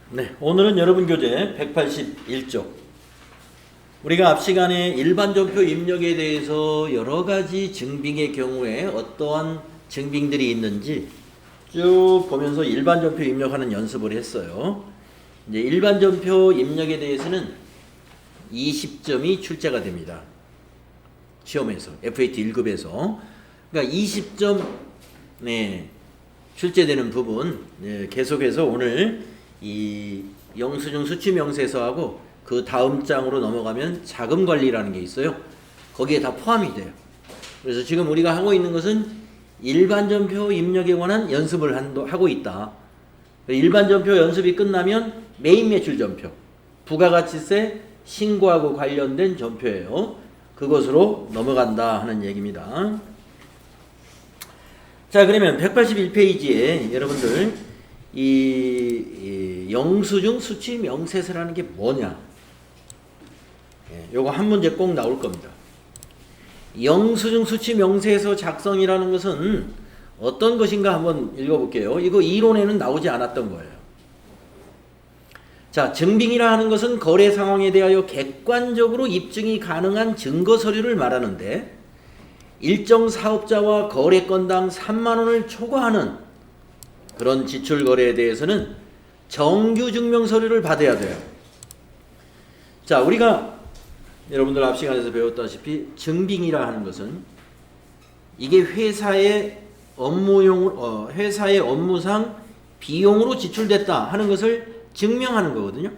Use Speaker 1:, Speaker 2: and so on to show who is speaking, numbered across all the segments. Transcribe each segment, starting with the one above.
Speaker 1: 네, 오늘은 여러분 교재 181쪽. 우리가 앞 시간에 일반전표 입력에 대해서 여러 가지 증빙의 경우에 어떠한 증빙들이 있는지 쭉 보면서 일반전표 입력하는 연습을 했어요. 이제 일반전표 입력에 대해서는 20점이 출제가 됩니다. 시험에서, FAT 1급에서. 그러니까 20점 출제되는 부분 계속해서 오늘 이 영수증 수치 명세서하고 그 다음 장으로 넘어가면 자금 관리라는 게 있어요. 거기에 다 포함이 돼요. 그래서 지금 우리가 하고 있는 것은 일반전표 입력에 관한 연습을 하고 있다. 일반전표 연습이 끝나면 메인 매출전표, 부가가치세 신고하고 관련된 전표예요. 그것으로 넘어간다 하는 얘기입니다. 자, 그러면 181페이지에 여러분들 이 영수증 수치 명세서라는 게 뭐냐? 요거 한 문제 꼭 나올 겁니다. 영수증 수치 명세서 작성이라는 것은 어떤 것인가 한번 읽어볼게요. 이거 이론에는 나오지 않았던 거예요. 자, 증빙이라 하는 것은 거래 상황에 대하여 객관적으로 입증이 가능한 증거 서류를 말하는데 일정 사업자와 거래건당 3만 원을 초과하는 그런 지출 거래에 대해서는 정규 증명 서류를 받아야 돼요. 자, 우리가 여러분들 앞 시간에서 배웠다시피 증빙이라 하는 것은 이게 회사의 회사의 업무상 비용으로 지출됐다 하는 것을 증명하는 거거든요.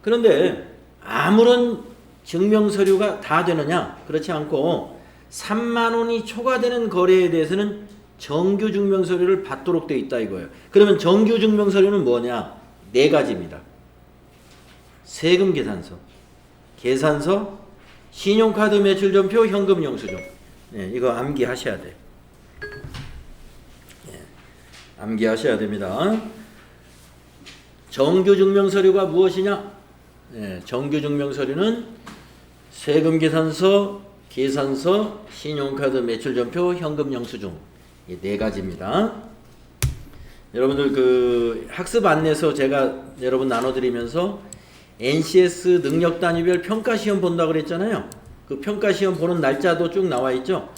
Speaker 1: 그런데 아무런 증명 서류가 다 되느냐? 그렇지 않고 3만 원이 초과되는 거래에 대해서는 정규 증명 서류를 받도록 되어 있다 이거예요. 그러면 정규 증명 서류는 뭐냐? 네 가지입니다. 세금 계산서, 계산서, 신용카드 매출전표, 현금 영수증. 이거 암기하셔야 돼. 암기하셔야 됩니다. 정규 증명 서류가 무엇이냐? 정규 증명 서류는 세금 계산서, 계산서, 신용카드 매출전표, 현금 영수증. 이 네 가지입니다. 여러분들 그 학습 안내서 제가 여러분 나눠드리면서 NCS 능력 단위별 평가 시험 본다 그랬잖아요. 그 평가 시험 보는 날짜도 쭉 나와 있죠.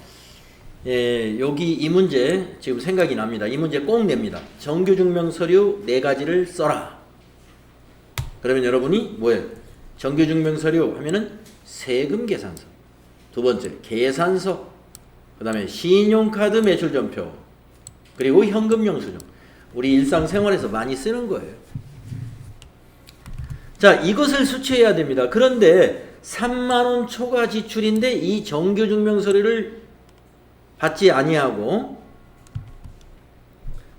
Speaker 1: 여기 이 문제 지금 생각이 납니다. 이 문제 꼭 냅니다. 정규 증명 서류 네 가지를 써라. 그러면 여러분이 뭐예요? 정규 증명 서류 하면은 세금 계산서, 두 번째 계산서, 그 다음에 신용카드 매출전표, 그리고 현금 영수증. 우리 일상생활에서 많이 쓰는 거예요. 자, 이것을 수취해야 됩니다. 그런데 3만원 초과 지출인데 이 정규 증명 서류를 받지 아니하고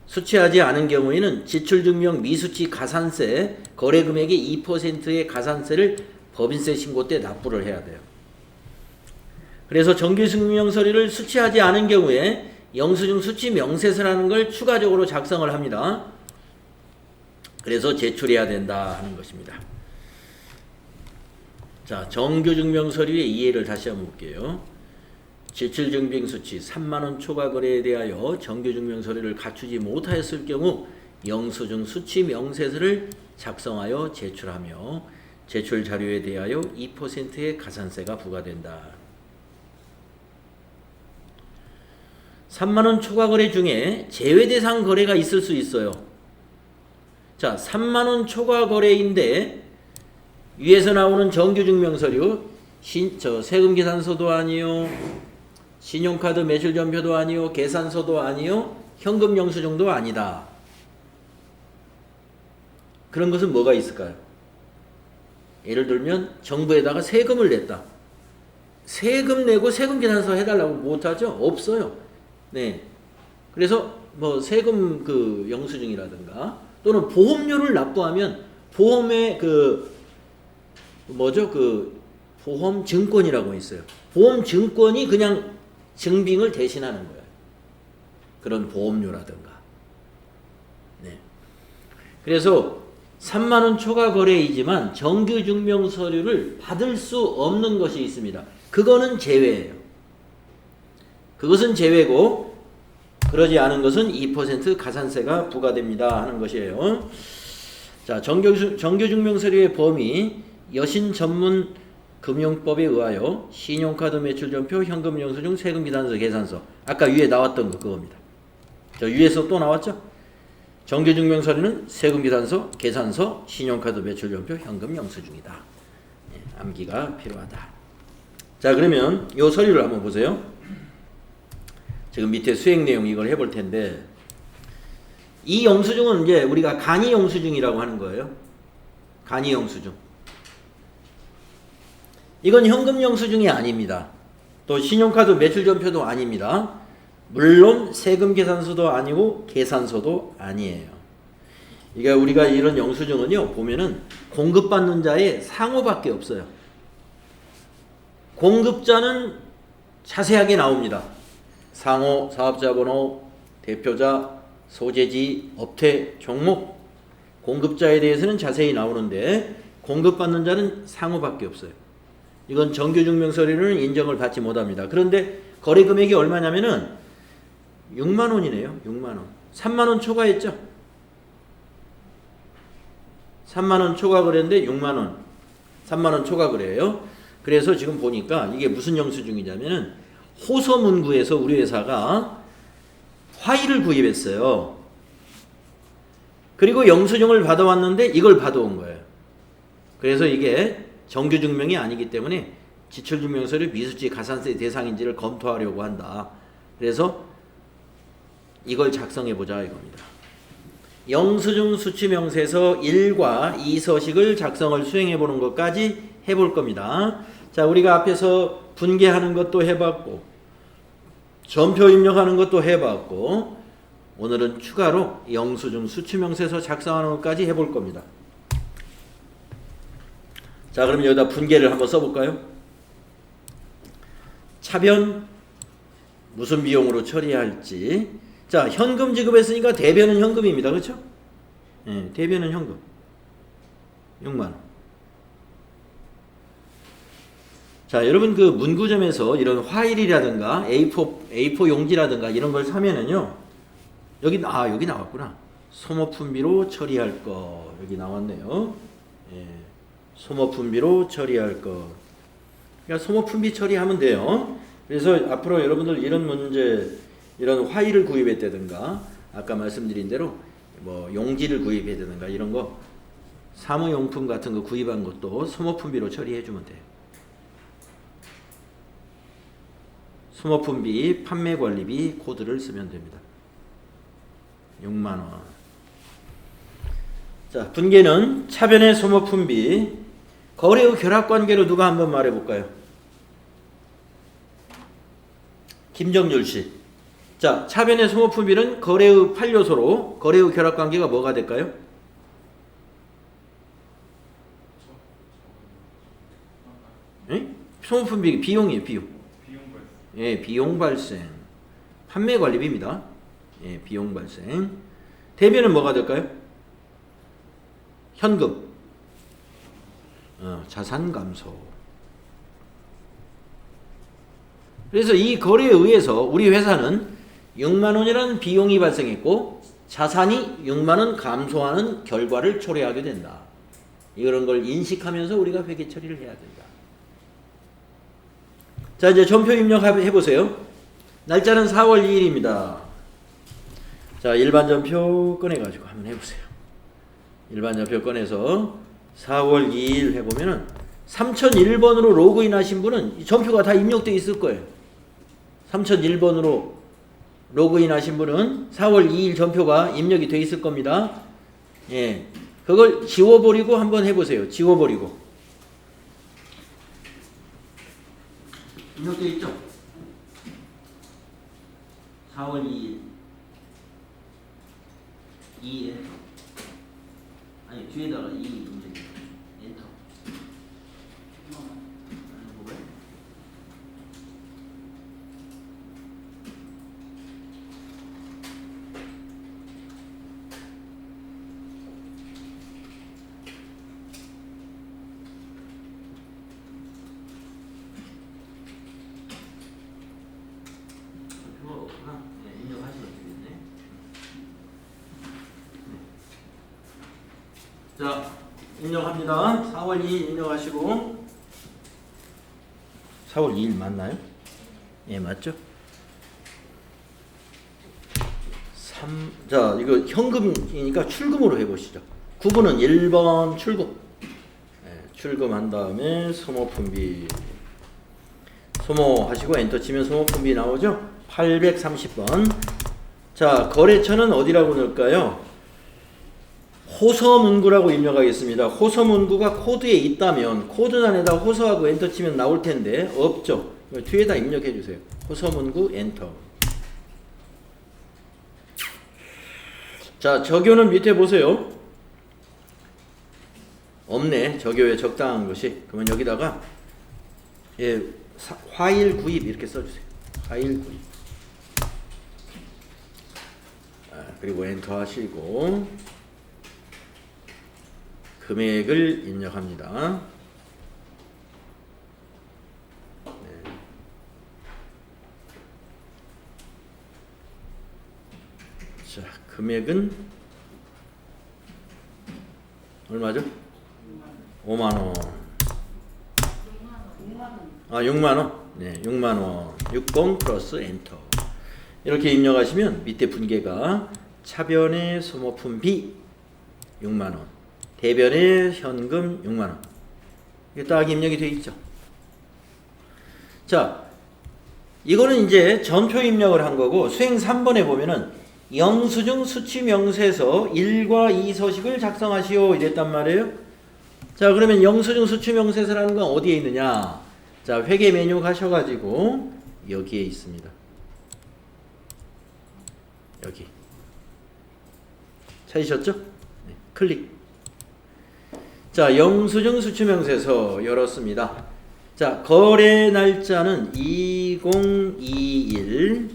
Speaker 1: 수취하지 않은 경우에는 지출증명 미수치 가산세 거래금액의 2%의 가산세를 법인세 신고 때 납부를 해야 돼요. 그래서 정규 증명 서류를 수취하지 않은 경우에 영수증 수취 명세서라는 걸 추가적으로 작성을 합니다. 그래서 제출해야 된다 하는 것입니다. 자, 정규 증명 서류의 이해를 다시 한번 볼게요. 지출 증빙 수치 3만 원 초과 거래에 대하여 정규 증명 서류를 갖추지 못하였을 경우 영수증 수취 명세서를 작성하여 제출하며 제출 자료에 대하여 2%의 가산세가 부과된다. 3만 원 초과 거래 중에 제외 대상 거래가 있을 수 있어요. 자, 3만 원 초과 거래인데 위에서 나오는 정규 증명 서류, 세금 계산서도 아니요, 신용카드 매출전표도 아니요, 계산서도 아니요, 현금 영수증도 아니다. 그런 것은 뭐가 있을까요? 예를 들면 정부에다가 세금을 냈다. 세금 내고 세금 계산서 해달라고 못하죠? 없어요. 네. 그래서 뭐 세금 그 영수증이라든가 또는 보험료를 납부하면 보험의 그 뭐죠? 그 보험 증권이라고 있어요. 보험 증권이 그냥 증빙을 대신하는 거예요. 그런 보험료라든가. 네. 그래서 3만 원 초과 거래이지만 정규 증명 서류를 받을 수 없는 것이 있습니다. 그거는 제외예요. 그것은 제외고 그러지 않은 것은 2% 가산세가 부과됩니다 하는 것이에요. 자, 정규증명서류의 범위 여신 전문 금융법에 의하여 신용카드 매출전표, 현금영수증, 세금계산서, 계산서. 아까 위에 나왔던 거 그겁니다. 저 위에서 또 나왔죠? 정규증명서류는 세금계산서, 계산서, 신용카드 매출전표, 현금영수증이다. 예, 암기가 필요하다. 자, 그러면 이 서류를 한번 보세요. 지금 밑에 수행 내용 이걸 해볼 텐데, 이 영수증은 이제 우리가 간이 영수증이라고 하는 거예요. 간이 영수증. 이건 현금 영수증이 아닙니다. 또 신용카드 매출전표도 아닙니다. 물론 세금 계산서도 아니고 계산서도 아니에요. 그러니까 우리가 이런 영수증은요, 보면은 공급받는 자의 상호밖에 없어요. 공급자는 자세하게 나옵니다. 상호, 사업자 번호, 대표자, 소재지, 업태, 종목. 공급자에 대해서는 자세히 나오는데 공급받는 자는 상호밖에 없어요. 이건 정규증명서류는 인정을 받지 못합니다. 그런데 거래 금액이 얼마냐면은 6만 원이네요. 6만 원. 3만 원 초과했죠. 3만 원 초과 거래인데 6만 원. 3만 원 초과 거래예요. 그래서 지금 보니까 이게 무슨 영수증이냐면은 호서문구에서 우리 회사가 화일을 구입했어요. 그리고 영수증을 받아왔는데 이걸 받아온 거예요. 그래서 이게 정규증명이 아니기 때문에 지출증명서류 미수지 가산세 대상인지를 검토하려고 한다. 그래서 이걸 작성해보자 이겁니다. 영수증 수취명세서 1과 2서식을 작성을 수행해보는 것까지 해볼 겁니다. 자, 우리가 앞에서 분계하는 것도 해봤고 전표 입력하는 것도 해봤고 오늘은 추가로 영수증 수취명세서 작성하는 것까지 해볼 겁니다. 자, 그럼 여기다 분계를 한번 써볼까요? 차변 무슨 비용으로 처리할지. 자, 현금 지급했으니까 대변은 현금입니다. 그렇죠? 네, 대변은 현금 6만원. 자, 여러분 그 문구점에서 이런 화일이라든가 A4 용지라든가 이런 걸 사면은요, 여기 나왔구나. 소모품비로 처리할 거 여기 나왔네요. 예, 소모품비로 처리할 거. 그러니까 소모품비 처리하면 돼요. 그래서 앞으로 여러분들 이런 문제, 이런 화일을 구입했다든가 아까 말씀드린 대로 뭐 용지를 구입했다든가 이런 거 사무용품 같은 거 구입한 것도 소모품비로 처리해주면 돼요. 소모품비, 판매관리비 코드를 쓰면 됩니다. 6만원. 자, 분계는 차변의 소모품비, 거래 후 결합관계로 누가 한번 말해볼까요? 김정률씨. 자, 차변의 소모품비는 거래 후 판료소로 거래 후 결합관계가 뭐가 될까요? 에? 소모품비 비용이에요. 비용. 예, 비용 발생. 판매 관리비입니다. 예, 비용 발생. 대변은 뭐가 될까요? 현금. 자산 감소. 그래서 이 거래에 의해서 우리 회사는 6만 원이라는 비용이 발생했고 자산이 6만 원 감소하는 결과를 초래하게 된다. 이런 걸 인식하면서 우리가 회계 처리를 해야 된다. 자, 이제 전표 입력해 보세요. 날짜는 4월 2일입니다. 자, 일반 전표 꺼내가지고 한번 해보세요. 일반 전표 꺼내서 4월 2일 해보면은 3001번으로 로그인 하신 분은 전표가 다 입력되어 있을 거예요. 3001번으로 로그인 하신 분은 4월 2일 전표가 입력이 되어 있을 겁니다. 예, 그걸 지워버리고 한번 해보세요. 지워버리고. 입력되어 있죠? 4월 2일 2 엔터. 아니 뒤에다가 2 엔터. 자, 입력합니다. 4월 2일 입력하시고 4월 2일 맞나요? 예, 맞죠? 자, 이거 현금이니까 출금으로 해보시죠. 9번은 1번 출금. 예, 출금한 다음에 소모품비. 소모하시고 엔터 치면 소모품비 나오죠? 830번. 자, 거래처는 어디라고 넣을까요? 호서문구라고 입력하겠습니다. 호서문구가 코드에 있다면 코드란에다 호서하고 엔터 치면 나올 텐데 없죠. 뒤에다 입력해 주세요. 호서문구 엔터. 자, 적요는 밑에 보세요. 없네. 적요에 적당한 것이. 그러면 여기다가 예, 화일 구입 이렇게 써주세요. 화일 구입. 그리고 엔터 하시고 금액을 입력합니다. 네. 자, 금액은 얼마죠? 5만원. 6만원. 네, 6만원. 60 플러스 엔터. 이렇게 입력하시면 밑에 분계가 차변의 소모품비 6만원, 대변의 현금 6만원. 이게 딱 입력이 되어 있죠. 자, 이거는 이제 전표 입력을 한 거고, 수행 3번에 보면은 영수증 수취명세서 1과 2 서식을 작성하시오 이랬단 말이에요. 자, 그러면 영수증 수취명세서라는 건 어디에 있느냐? 자, 회계 메뉴 가셔가지고 여기에 있습니다. 여기 찾으셨죠? 네, 클릭. 자, 영수증 수취명세서 열었습니다. 자, 거래 날짜는 2021.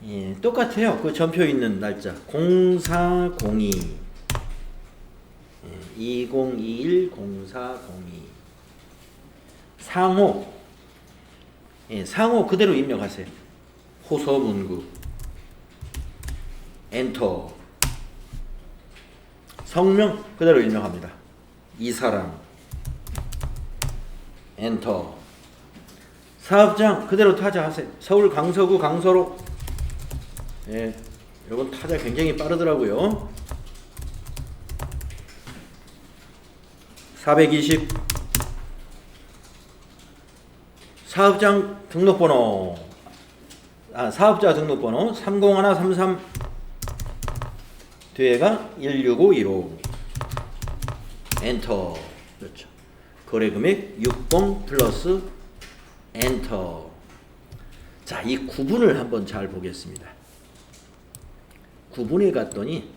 Speaker 1: 예, 똑같아요. 그 전표 있는 날짜 0402. 예, 2021 0402. 상호. 예, 상호 그대로 입력하세요. 호서문구. 엔터. 성명 그대로 입력합니다. 이사람. 엔터. 사업장 그대로 타자하세요. 서울 강서구 강서로. 예, 여러분 타자 굉장히 빠르더라고요. 420. 사업장 등록번호. 사업자 등록번호 30133. 뒤에가 16515. 엔터. 그렇죠. 거래금액 60 플러스 엔터. 자, 이 구분을 한번 잘 보겠습니다. 구분에 갔더니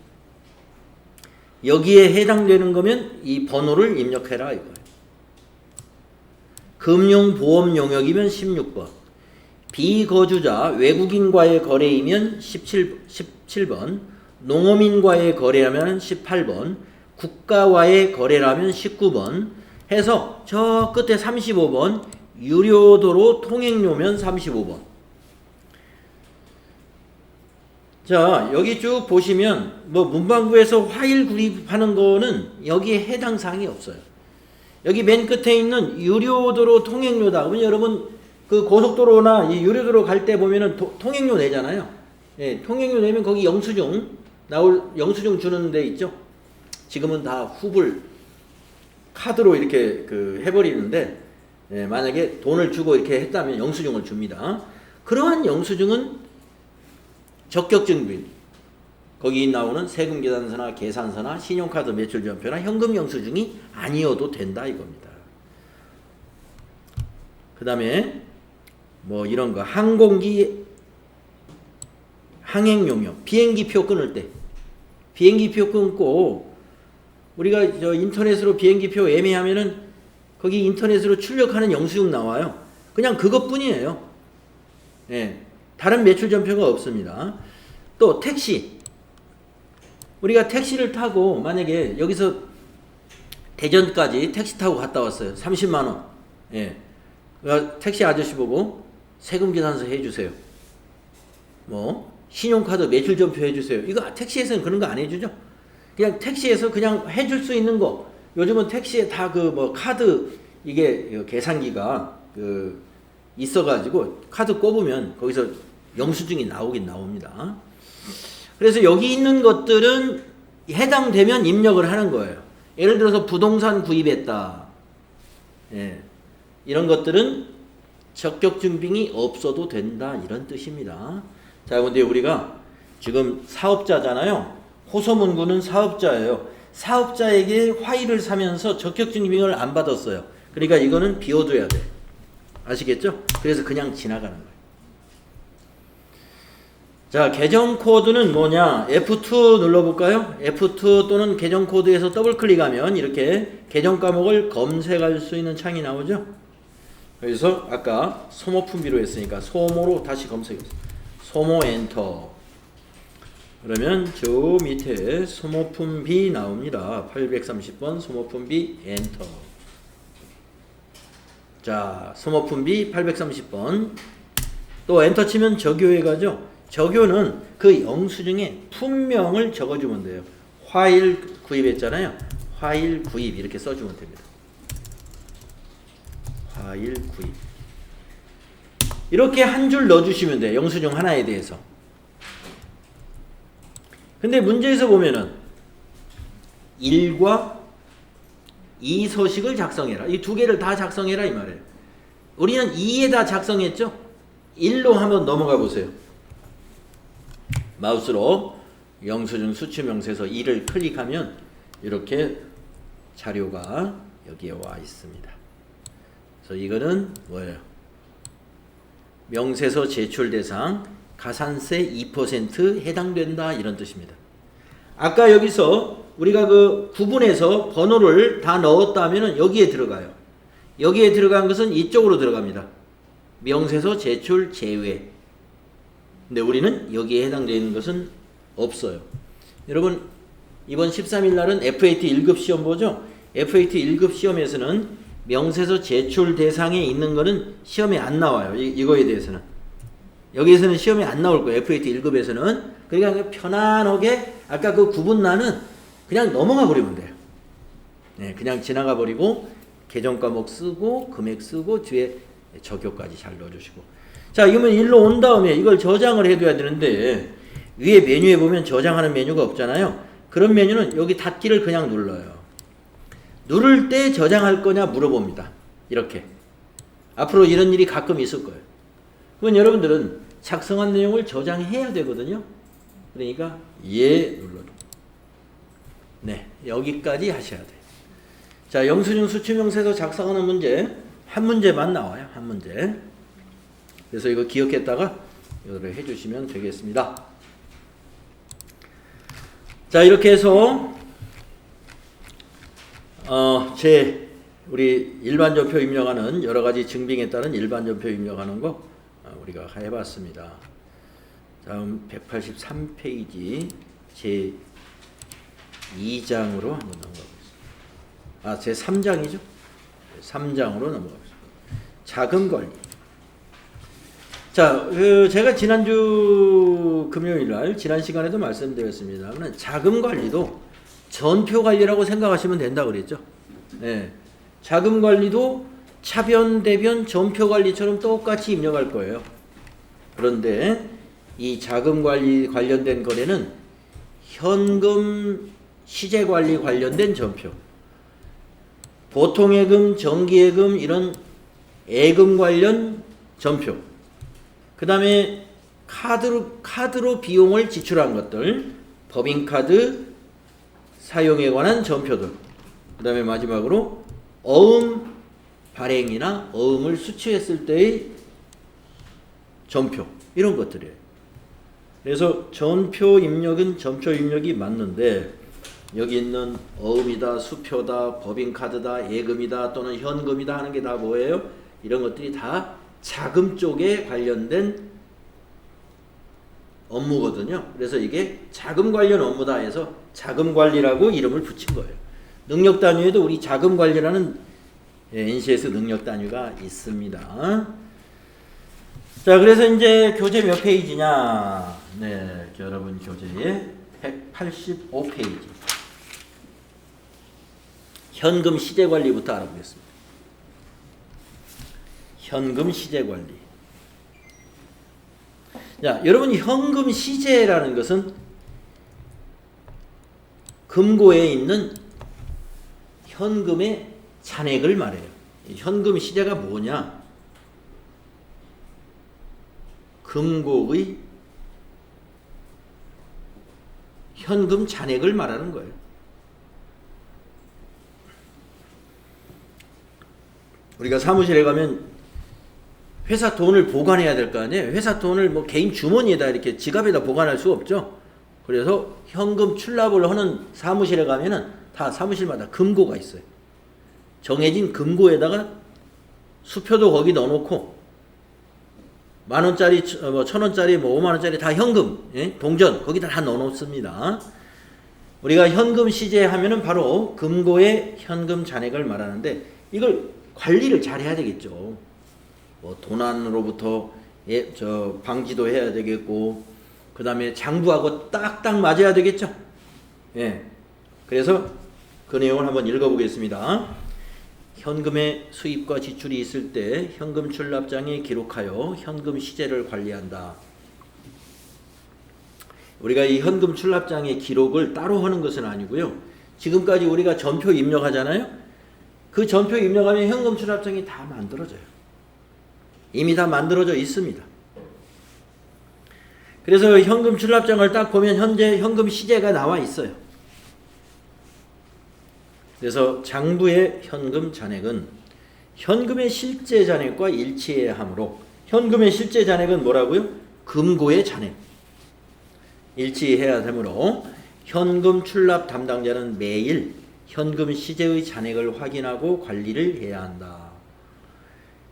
Speaker 1: 여기에 해당되는 거면 이 번호를 입력해라 이거예요. 금융보험 용역이면 16번. 비거주자 외국인과의 거래이면 17번. 농어민과의 거래라면 18번. 국가와의 거래라면 19번. 해서 저 끝에 35번. 유료도로 통행료면 35번. 자, 여기 쭉 보시면 뭐 문방구에서 화일 구입하는 거는 여기에 해당 사항이 없어요. 여기 맨 끝에 있는 유료도로 통행료다. 그러면 여러분 그 고속도로나 이 유료도로 갈 때 보면은 통행료 내잖아요. 예, 통행료 내면 거기 영수증 영수증 주는 데 있죠. 지금은 다 후불 카드로 이렇게 그 해버리는데, 예, 만약에 돈을 주고 이렇게 했다면 영수증을 줍니다. 그러한 영수증은 적격증빙, 거기 나오는 세금계산서나 계산서나 신용카드 매출전표나 현금 영수증이 아니어도 된다 이겁니다. 그 다음에 뭐 이런 거 항공기 항행용역 비행기표 끊을 때 비행기표 끊고 우리가 저 인터넷으로 비행기표 예매하면은 거기 인터넷으로 출력하는 영수증 나와요. 그냥 그것뿐이에요. 예, 다른 매출전표가 없습니다. 또 택시, 우리가 택시를 타고 만약에 여기서 대전까지 택시 타고 갔다 왔어요. 30만원. 예, 택시 아저씨 보고 세금계산서 해주세요. 뭐 신용카드 매출전표 해주세요. 이거 택시에서는 그런 거 안 해주죠. 그냥 택시에서 그냥 해줄 수 있는 거. 요즘은 택시에 다 그 뭐 카드 이게 계산기가 그 있어가지고 카드 꼽으면 거기서 영수증이 나오긴 나옵니다. 그래서 여기 있는 것들은 해당되면 입력을 하는 거예요. 예를 들어서 부동산 구입했다. 예. 이런 것들은 적격증빙이 없어도 된다. 이런 뜻입니다. 자, 근데 우리가 지금 사업자잖아요. 호소문구는 사업자예요. 사업자에게 화일을 사면서 적격증빙을 안 받았어요. 그러니까 이거는 비워둬야 돼. 아시겠죠? 그래서 그냥 지나가는 거예요. 자, 계정 코드는 뭐냐? F2 눌러볼까요? F2 또는 계정 코드에서 더블 클릭하면 이렇게 계정 과목을 검색할 수 있는 창이 나오죠? 그래서 아까 소모품비로 했으니까 소모로 다시 검색했어요. 소모 엔터. 그러면 저 밑에 소모품비 나옵니다. 830번 소모품비 엔터. 자, 소모품비 830번. 또 엔터 치면 적요에 가죠. 적요는 그 영수증에 품명을 적어주면 돼요. 화일 구입했잖아요. 화일 구입 이렇게 써주면 됩니다. 화일 구입. 이렇게 한 줄 넣어주시면 돼요. 영수증 하나에 대해서. 근데 문제에서 보면은 1과 2 서식을 작성해라. 이 두 개를 다 작성해라 이 말이에요. 우리는 2에다 작성했죠. 1로 한번 넘어가 보세요. 마우스로 영수증 수취명세서 2를 클릭하면 이렇게 자료가 여기에 와 있습니다. 그래서 이거는 뭐예요? 명세서 제출 대상 가산세 2% 해당된다 이런 뜻입니다. 아까 여기서 우리가 그 구분해서 번호를 다 넣었다면 여기에 들어가요. 여기에 들어간 것은 이쪽으로 들어갑니다. 명세서 제출 제외. 근데 우리는 여기에 해당되는 것은 없어요. 여러분 이번 13일 날은 FAT 1급 시험 보죠? FAT 1급 시험에서는 명세서 제출 대상에 있는 거는 시험에 안 나와요. 이거에 대해서는. 여기에서는 시험에 안 나올 거예요. FAT 1급에서는. 그러니까 편안하게 아까 그 구분란은 그냥 넘어가 버리면 돼요. 네, 그냥 지나가 버리고 계정 과목 쓰고 금액 쓰고 뒤에 적요까지 잘 넣어주시고. 자, 이러면 일로 온 다음에 이걸 저장을 해둬야 되는데 위에 메뉴에 보면 저장하는 메뉴가 없잖아요. 그런 메뉴는 여기 닫기를 그냥 눌러요. 누를 때 저장할 거냐 물어봅니다. 이렇게. 앞으로 이런 일이 가끔 있을 거예요. 그건 여러분들은 작성한 내용을 저장해야 되거든요. 그러니까 예 눌러줘. 네, 여기까지 하셔야 돼요. 자, 영수증 수취명세서 작성하는 문제 한 문제만 나와요. 한 문제. 그래서 이거 기억했다가 이거를 해주시면 되겠습니다. 자, 이렇게 해서 우리 일반전표 입력하는 여러 가지 증빙에 따른 일반전표 입력하는 거 우리가 해봤습니다. 다음 183페이지 제 2장으로 한번 넘어가겠습니다. 제 3장이죠. 3장으로 넘어가겠습니다. 자금관리. 자, 제가 지난주 금요일날 지난 시간에도 말씀드렸습니다만 자금관리도 전표관리라고 생각하시면 된다고 그랬죠. 네. 자금관리도 차변, 대변, 전표관리처럼 똑같이 입력할 거예요. 그런데 이 자금관리 관련된 거래는 현금 시제관리 관련된 전표, 보통예금, 정기예금 이런 예금 관련 전표, 그 다음에 카드로 비용을 지출한 것들, 법인카드 사용에 관한 전표들, 그 다음에 마지막으로 어음 발행이나 어음을 수취했을 때의 전표, 이런 것들이에요. 그래서 전표 입력은 전표 입력이 맞는데 여기 있는 어음이다, 수표다, 법인카드다, 예금이다 또는 현금이다 하는 게 다 뭐예요? 이런 것들이 다 자금 쪽에 관련된 업무거든요. 그래서 이게 자금 관련 업무다 해서 자금관리라고 이름을 붙인 거예요. 능력 단위에도 우리 자금관리라는 NCS 능력 단위가 있습니다. 자, 그래서 이제 교재 몇 페이지냐? 네, 여러분 교재에 185페이지. 현금 시제 관리부터 알아보겠습니다. 현금 시제 관리. 자, 여러분 현금 시제라는 것은 금고에 있는 현금의 잔액을 말해요. 현금 시제가 뭐냐? 금고의 현금 잔액을 말하는 거예요. 우리가 사무실에 가면 회사 돈을 보관해야 될 거 아니에요. 회사 돈을 뭐 개인 주머니에다 이렇게 지갑에다 보관할 수 없죠. 그래서 현금 출납을 하는 사무실에 가면은 다 사무실마다 금고가 있어요. 정해진 금고에다가 수표도 거기 넣어놓고 10,000원짜리, 1,000원짜리, 50,000원짜리 다 현금, 예? 동전 거기다 다 넣어놓습니다. 우리가 현금 시제 하면은 바로 금고의 현금 잔액을 말하는데 이걸 관리를 잘 해야 되겠죠. 뭐 도난으로부터 방지도 해야 되겠고, 그 다음에 장부하고 딱딱 맞아야 되겠죠. 예. 그래서 그 내용을 한번 읽어보겠습니다. 현금의 수입과 지출이 있을 때 현금 출납장에 기록하여 현금 시제를 관리한다. 우리가 이 현금 출납장의 기록을 따로 하는 것은 아니고요. 지금까지 우리가 전표 입력하잖아요. 그 전표 입력하면 현금 출납장이 다 만들어져요. 이미 다 만들어져 있습니다. 그래서 현금 출납장을 딱 보면 현재 현금 시제가 나와 있어요. 그래서 장부의 현금 잔액은 현금의 실제 잔액과 일치해야 하므로 현금의 실제 잔액은 뭐라고요? 금고의 잔액. 일치해야 되므로 현금 출납 담당자는 매일 현금 시제의 잔액을 확인하고 관리를 해야 한다.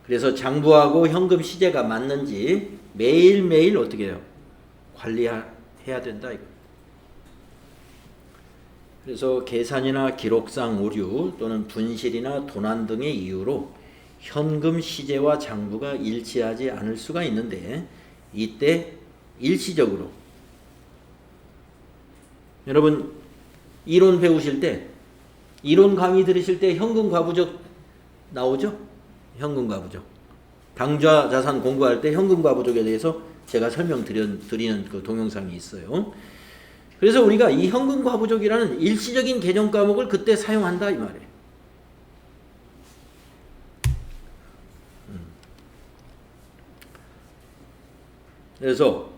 Speaker 1: 그래서 장부하고 현금 시제가 맞는지 매일매일 어떻게 해요? 관리해야 된다. 이거. 그래서 계산이나 기록상 오류 또는 분실이나 도난 등의 이유로 현금 시제와 장부가 일치하지 않을 수가 있는데 이때 일시적으로 여러분 이론 배우실 때 이론 강의 들으실 때 현금 과부적 나오죠? 현금 과부적. 당좌 자산 공부할 때 현금 과부적에 대해서 제가 설명드리는 그 동영상이 있어요. 그래서 우리가 이 현금 과부적이라는 일시적인 개정 과목을 그때 사용한다 이 말이에요. 그래서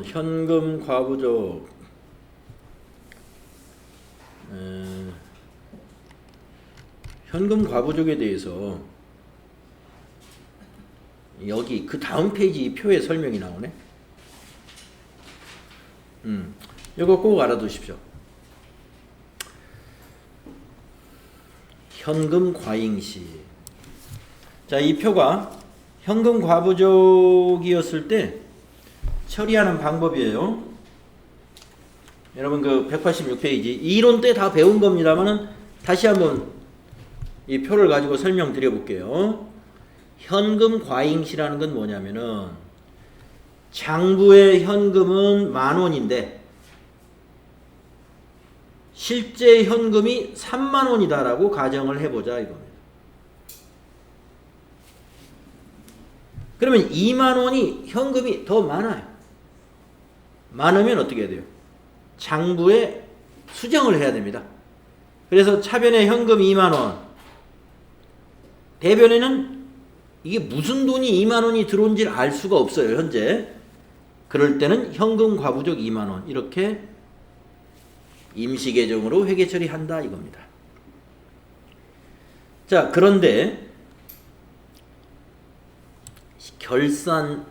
Speaker 1: 현금 과부적 현금 과부적에 대해서 여기 그 다음 페이지 이 표에 설명이 나오네. 이거 꼭 알아두십시오. 현금 과잉시. 자, 이 표가 현금 과부족이었을 때 처리하는 방법이에요. 여러분 그 186페이지 이론 때 다 배운 겁니다만은 다시 한번 이 표를 가지고 설명드려 볼게요. 현금 과잉시라는 건 뭐냐면은 장부의 현금은 10,000원인데 실제 현금이 30,000원이다라고 가정을 해보자 이겁니다. 그러면 20,000원이 현금이 더 많아요. 많으면 어떻게 해야 돼요? 장부에 수정을 해야 됩니다. 그래서 차변에 현금 20,000원, 대변에는 이게 무슨 돈이 20,000원이 들어온지를 알 수가 없어요 현재. 그럴 때는 현금 과부족 20,000원 이렇게 임시 계정으로 회계 처리한다 이겁니다. 자, 그런데 결산하는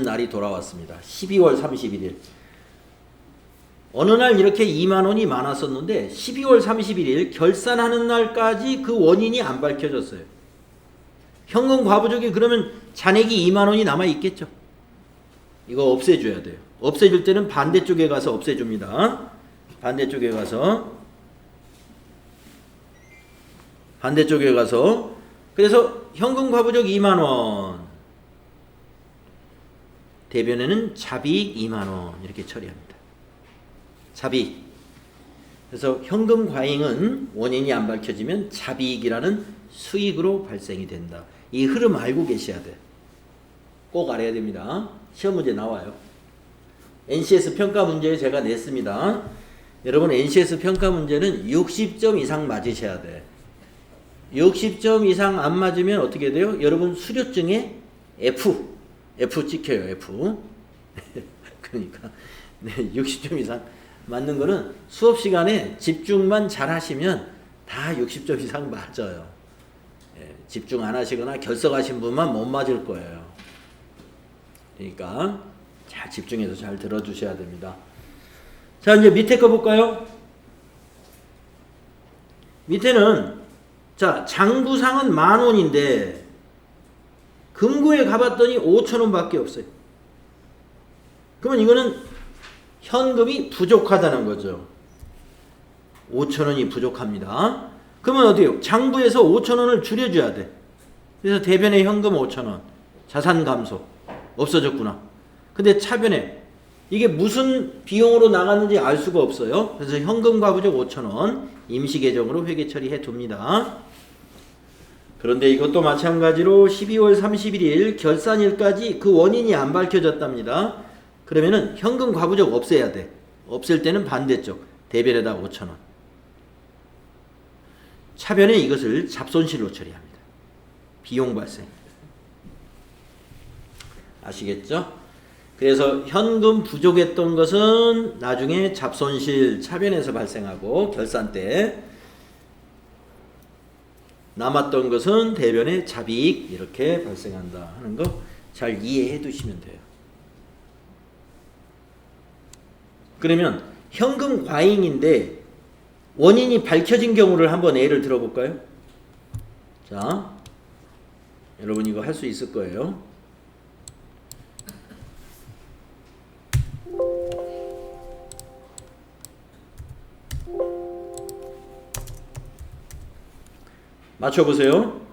Speaker 1: 날이 돌아왔습니다. 12월 31일. 어느 날 이렇게 20,000원이 많았었는데 12월 31일 결산하는 날까지 그 원인이 안 밝혀졌어요. 현금 과부족이 그러면 잔액이 20,000원이 남아 있겠죠. 이거 없애줘야 돼요. 없애줄 때는 반대쪽에 가서 없애줍니다. 반대쪽에 가서 그래서 현금 과부족 20,000원, 대변에는 잡이익 20,000원 이렇게 처리합니다. 잡이익. 그래서 현금 과잉은 원인이 안 밝혀지면 잡이익이라는 수익으로 발생이 된다. 이 흐름 알고 계셔야 돼. 꼭 알아야 됩니다. 시험 문제 나와요. NCS 평가 문제 제가 냈습니다. 여러분 NCS 평가 문제는 60점 이상 맞으셔야 돼. 60점 이상 안 맞으면 어떻게 돼요? 여러분 수료증에 F 찍혀요. F. 그러니까 네, 60점 이상 맞는 거는 수업 시간에 집중만 잘 하시면 다 60점 이상 맞아요. 예, 집중 안 하시거나 결석하신 분만 못 맞을 거예요. 그러니까 잘 집중해서 잘 들어주셔야 됩니다. 자, 이제 밑에 거 볼까요? 밑에는 자, 장부상은 10,000원인데 금고에 가봤더니 5,000원 밖에 없어요. 그러면 이거는 현금이 부족하다는 거죠. 5,000원이 부족합니다. 그러면 어디요? 장부에서 5,000원을 줄여줘야 돼. 그래서 대변에 현금 5,000원, 자산 감소, 없어졌구나. 근데 차변에 이게 무슨 비용으로 나갔는지 알 수가 없어요. 그래서 현금과 부족 5,000원 임시 계정으로 회계 처리해 둡니다. 그런데 이것도 마찬가지로 12월 31일 결산일까지 그 원인이 안 밝혀졌답니다. 그러면은 현금 과부족 없애야 돼. 없앨 때는 반대쪽 대변에다 5,000원. 차변에 이것을 잡손실로 처리합니다. 비용 발생. 아시겠죠? 그래서 현금 부족했던 것은 나중에 잡손실 차변에서 발생하고 결산 때 남았던 것은 대변에 잡이익 이렇게 발생한다 하는 거 잘 이해해 두시면 돼요. 그러면 현금 과잉인데 원인이 밝혀진 경우를 한번 예를 들어볼까요? 자, 여러분 이거 할 수 있을 거예요. 맞춰보세요.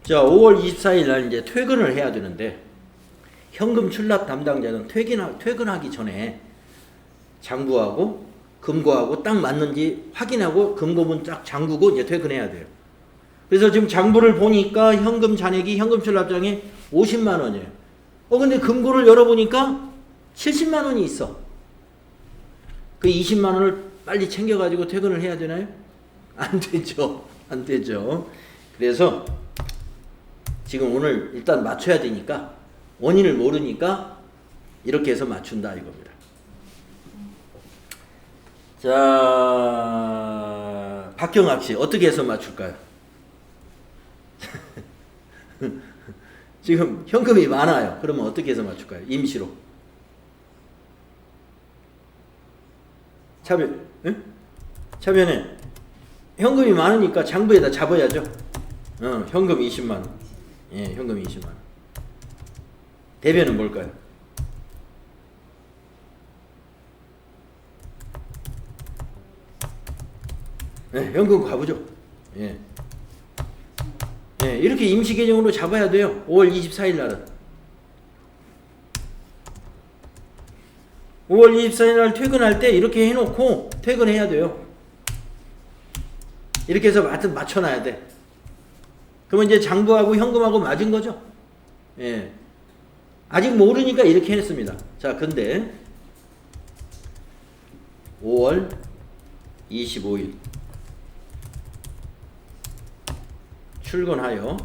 Speaker 1: 자, 5월 24일 날 이제 퇴근을 해야 되는데 현금 출납 담당자는 퇴근하기 전에 장부하고 금고하고 딱 맞는지 확인하고 금고문 딱 잠그고 이제 퇴근해야 돼요. 그래서 지금 장부를 보니까 현금 잔액이 현금 출납장에 50만 원이에요. 근데 금고를 열어보니까 70만 원이 있어. 그 20만 원을 빨리 챙겨가지고 퇴근을 해야 되나요? 안 되죠. 안 되죠. 그래서 지금 오늘 일단 맞춰야 되니까 원인을 모르니까 이렇게 해서 맞춘다 이겁니다. 자, 박경학 씨 어떻게 해서 맞출까요? 지금 현금이 많아요. 그러면 어떻게 해서 맞출까요? 임시로. 차변에 현금이 많으니까 장부에다 잡아야죠. 현금 20만 원. 예, 현금 20만 원. 대변은 뭘까요? 예, 현금 과부죠. 예. 예, 이렇게 임시 계정으로 잡아야 돼요. 5월 24일 날은. 5월 24일 날 퇴근할 때 이렇게 해놓고 퇴근해야 돼요. 이렇게 해서 맞춰놔야 돼. 그러면 이제 장부하고 현금하고 맞은 거죠. 예. 아직 모르니까 이렇게 했습니다. 자, 근데 5월 25일 출근하여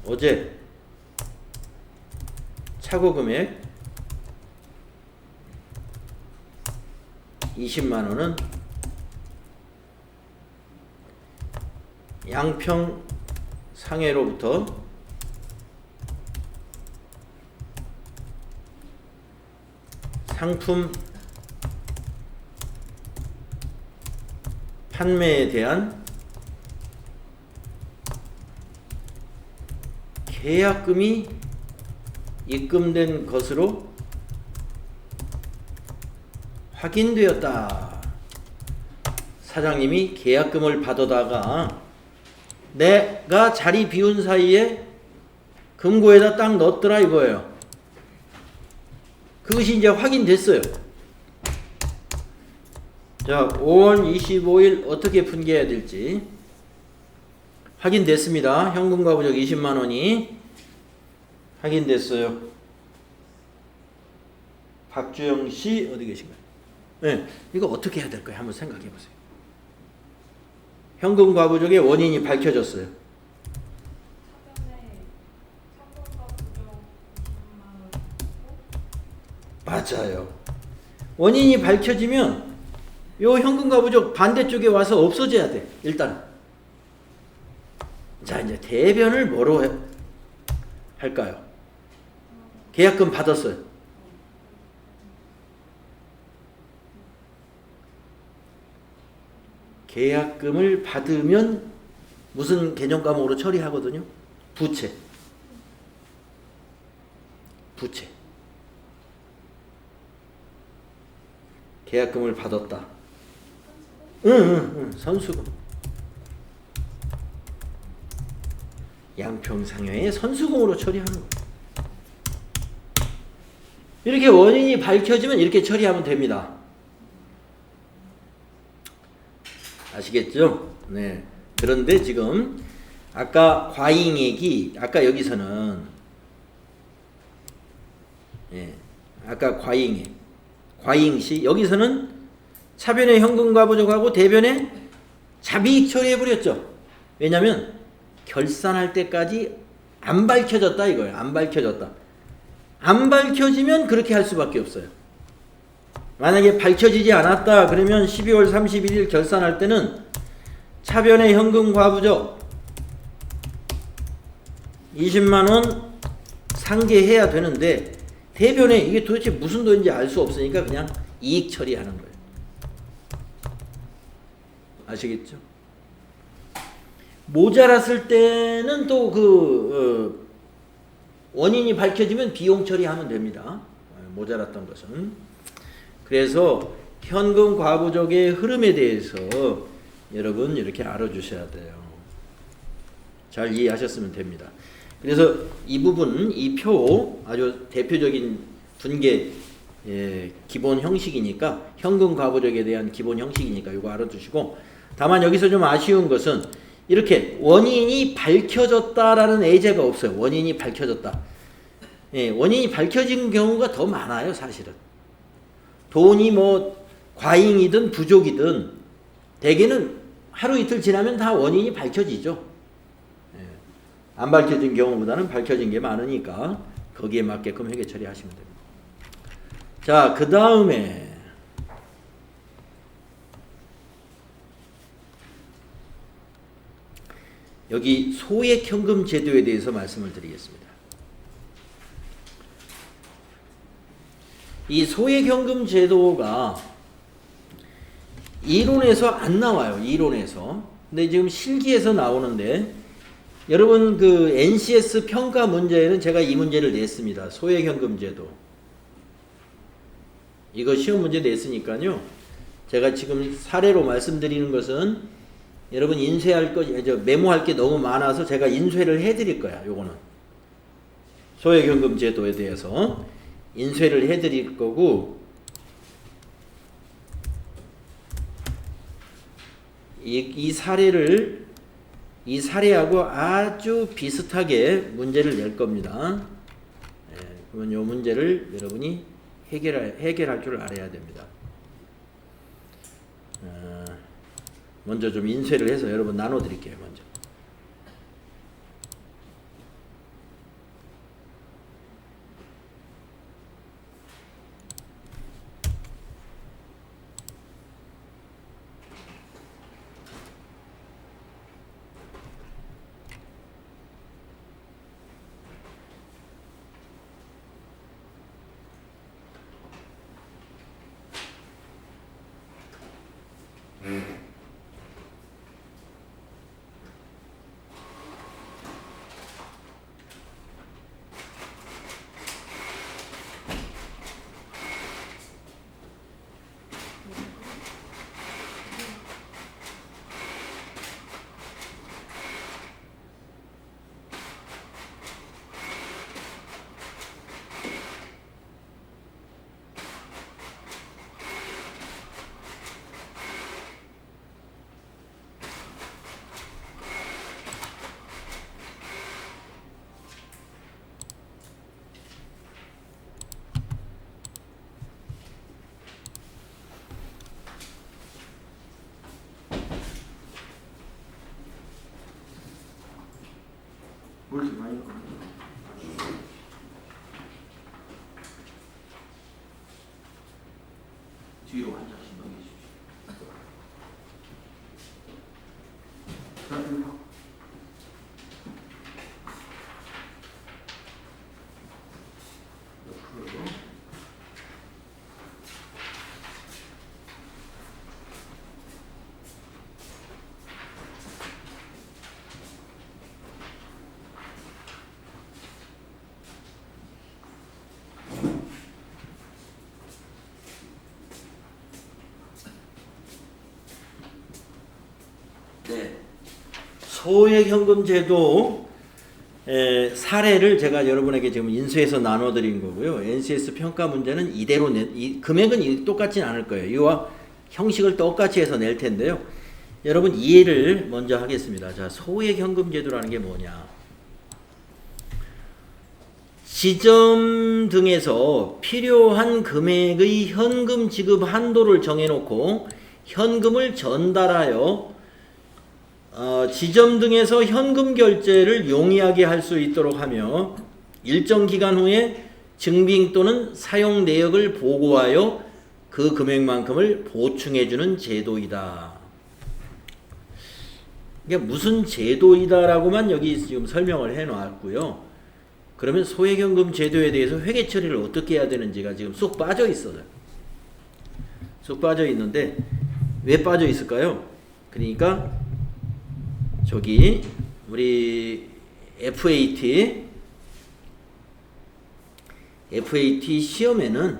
Speaker 1: 어제 차고 금액 20만 원은 양평 상해로부터 상품 판매에 대한 계약금이 입금된 것으로 확인되었다. 사장님이 계약금을 받아다가 내가 자리 비운 사이에 금고에다 딱 넣었더라 이거예요. 그것이 이제 확인됐어요. 자, 5월 25일 어떻게 분개해야 될지 확인됐습니다. 현금과부적 20만 원이 확인됐어요. 박주영 씨 어디 계신가요? 네, 이거 어떻게 해야 될까요? 한번 생각해 보세요. 현금과부적의 원인이 밝혀졌어요. 맞아요. 원인이 밝혀지면 요 현금과부적 반대쪽에 와서 없어져야 돼. 일단. 자, 이제 대변을 뭐로 할까요? 계약금 받았어요. 계약금을 받으면 무슨 개념 과목으로 처리하거든요? 부채. 부채. 계약금을 받았다. 응, 선수금. 양평상여의 선수금으로 처리하는 거예요. 이렇게 원인이 밝혀지면 이렇게 처리하면 됩니다. 아시겠죠? 네. 그런데 지금 아까 과잉액이 아까 여기서는 아까 과잉시 여기서는 차변의 현금과부적하고 대변의 자비익 처리해버렸죠. 왜냐하면 결산할 때까지 안 밝혀졌다 이거예요. 안 밝혀졌다. 안 밝혀지면 그렇게 할 수밖에 없어요. 만약에 밝혀지지 않았다 그러면 12월 31일 결산할 때는 차변의 현금과부적 20만원 상계해야 되는데 대변에 이게 도대체 무슨 돈인지 알 수 없으니까 그냥 이익 처리하는 거예요. 아시겠죠? 모자랐을 때는 또 원인이 밝혀지면 비용 처리하면 됩니다. 모자랐던 것은. 그래서 현금 과부적의 흐름에 대해서 여러분 이렇게 알아주셔야 돼요. 잘 이해하셨으면 됩니다. 그래서 이 부분, 이 표 아주 대표적인 분계 기본 형식이니까 현금 과부적에 대한 기본 형식이니까 이거 알아두시고, 다만 여기서 좀 아쉬운 것은 이렇게 원인이 밝혀졌다라는 예제가 없어요. 원인이 밝혀졌다. 원인이 밝혀진 경우가 더 많아요, 사실은. 돈이 뭐 과잉이든 부족이든 대개는 하루 이틀 지나면 다 원인이 밝혀지죠. 안 밝혀진 경우보다는 밝혀진 게 많으니까 거기에 맞게끔 회계 처리하시면 됩니다. 자, 그 다음에 여기 소액현금 제도에 대해서 말씀을 드리겠습니다. 이 소액현금 제도가 이론에서 안 나와요. 이론에서. 근데 지금 실기에서 나오는데, 여러분 그 NCS 평가 문제에는 제가 이 문제를 냈습니다. 소액현금 제도. 이거 시험 문제 냈으니까요. 제가 지금 사례로 말씀드리는 것은 여러분 인쇄할 거, 메모할 게 너무 많아서 제가 인쇄를 해드릴 거야. 요거는 소액현금 제도에 대해서 인쇄를 해드릴 거고, 이 사례하고 아주 비슷하게 문제를 낼 겁니다. 그러면 이 문제를 여러분이 해결할 줄 알아야 됩니다. 먼저 좀 인쇄를 해서 여러분 나눠드릴게요. 먼저.
Speaker 2: 그릇이 많이 있거든요. 뒤로 한 장씩 넘기십시오. 자, 이거 옆으로.
Speaker 1: 네. 소액현금 제도 사례를 제가 여러분에게 지금 인수해서 나눠드린 거고요. NCS 평가 문제는 이대로 금액은 똑같진 않을 거예요. 이와 형식을 똑같이 해서 낼 텐데요. 여러분 이해를 먼저 하겠습니다. 자, 소액현금 제도라는 게 뭐냐? 지점 등에서 필요한 금액의 현금 지급 한도를 정해놓고 현금을 전달하여 지점 등에서 현금 결제를 용이하게 할 수 있도록 하며 일정 기간 후에 증빙 또는 사용 내역을 보고하여 그 금액만큼을 보충해주는 제도이다. 이게 무슨 제도이다라고만 여기 지금 설명을 해놨고요. 그러면 소액현금 제도에 대해서 회계 처리를 어떻게 해야 되는지가 지금 쏙 빠져 있어요. 쏙 빠져 있는데 왜 빠져 있을까요? 그러니까 저기 우리 FAT 시험에는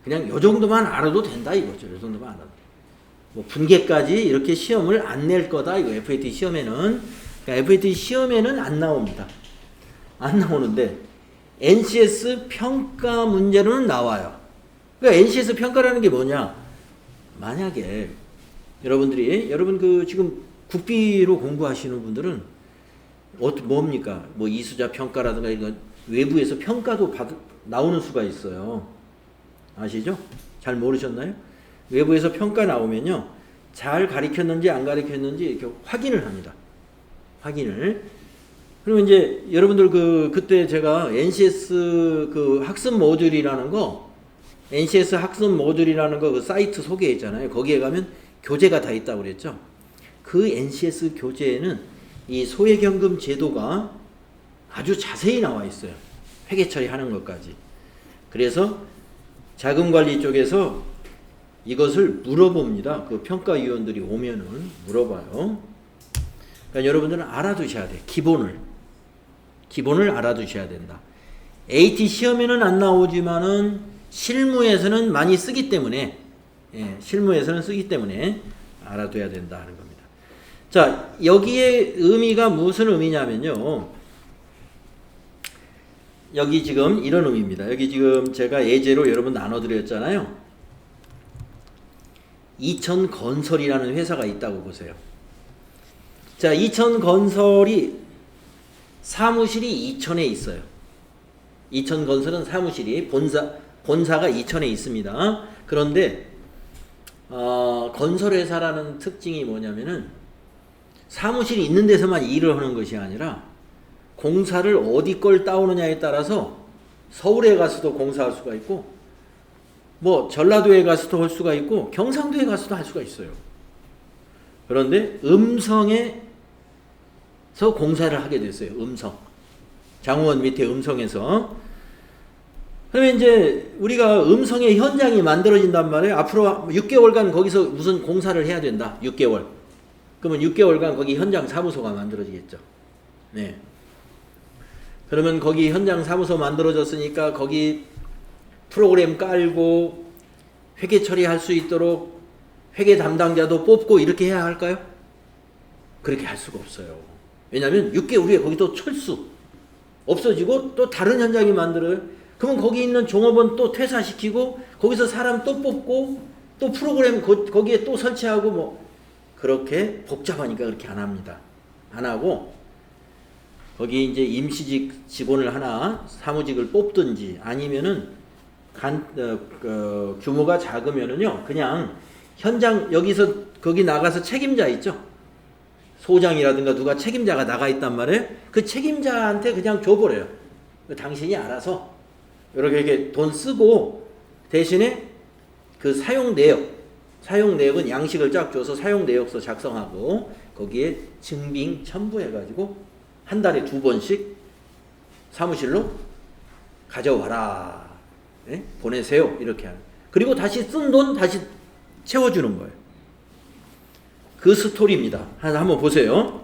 Speaker 1: 그냥 요 정도만 알아도 된다 이거죠. 요 정도만 알아도. 뭐 분계까지 이렇게 시험을 안 낼 거다 이거 FAT 시험에는. 그러니까 FAT 시험에는 안 나옵니다. 안 나오는데 NCS 평가 문제로는 나와요. 그러니까 NCS 평가라는 게 뭐냐? 만약에 여러분 그 지금 국비로 공부하시는 분들은 뭡니까? 뭐 이수자 평가라든가 이거 외부에서 평가도 나오는 수가 있어요. 아시죠? 잘 모르셨나요? 외부에서 평가 나오면요, 잘 가르쳤는지 안 가르쳤는지 이렇게 확인을 합니다. 확인을. 그러면 이제 여러분들 그때 제가 NCS 그 학습 모듈이라는 거, NCS 학습 모듈이라는 거 그 사이트 소개했잖아요. 거기에 가면 교재가 다 있다고 그랬죠. 그 NCS 교재에는 이 소액현금 제도가 아주 자세히 나와 있어요. 회계 처리하는 것까지. 그래서 자금관리 쪽에서 이것을 물어봅니다. 그 평가위원들이 오면은 물어봐요. 그러니까 여러분들은 알아두셔야 돼. 기본을 알아두셔야 된다. AT 시험에는 안 나오지만은 실무에서는 많이 쓰기 때문에, 실무에서는 쓰기 때문에 알아둬야 된다 하는 겁니다. 자, 여기에 의미가 무슨 의미냐면요. 여기 지금 이런 의미입니다. 여기 지금 제가 예제로 여러분 나눠드렸잖아요. 이천건설이라는 회사가 있다고 보세요. 자, 이천건설이 사무실이 이천에 있어요. 이천건설은 사무실이 본사가 이천에 있습니다. 그런데 건설회사라는 특징이 뭐냐면은 사무실이 있는 데서만 일을 하는 것이 아니라 공사를 어디 걸 따오느냐에 따라서 서울에 가서도 공사할 수가 있고 뭐 전라도에 가서도 할 수가 있고 경상도에 가서도 할 수가 있어요. 그런데 음성에서 공사를 하게 됐어요. 음성. 장호원 밑에 음성에서. 그러면 이제 우리가 음성의 현장이 만들어진단 말이에요. 앞으로 6개월간 거기서 무슨 공사를 해야 된다. 6개월. 그러면 6개월간 거기 현장 사무소가 만들어지겠죠. 네. 그러면 거기 현장 사무소 만들어졌으니까 거기 프로그램 깔고 회계 처리할 수 있도록 회계 담당자도 뽑고 이렇게 해야 할까요? 그렇게 할 수가 없어요. 왜냐하면 6개월 후에 거기 또 철수 없어지고 또 다른 현장이 만들어요. 그러면 거기 있는 종업원 또 퇴사시키고 거기서 사람 또 뽑고 또 프로그램 거기에 또 설치하고 뭐 그렇게 복잡하니까 그렇게 안 합니다. 안 하고 거기 이제 임시직 직원을 하나 사무직을 뽑든지 아니면은 규모가 작으면은요 그냥 현장 여기서 거기 나가서 책임자 있죠. 소장이라든가 누가 책임자가 나가 있단 말이에요. 그 책임자한테 그냥 줘버려요. 당신이 알아서 이렇게 돈 쓰고 대신에 그 사용 내역은 양식을 쫙 줘서 사용 내역서 작성하고 거기에 증빙 첨부해가지고 한 달에 2번씩 사무실로 가져와라. 네? 보내세요. 이렇게 하는. 그리고 다시 쓴 돈 다시 채워주는 거예요. 그 스토리입니다. 한번 보세요.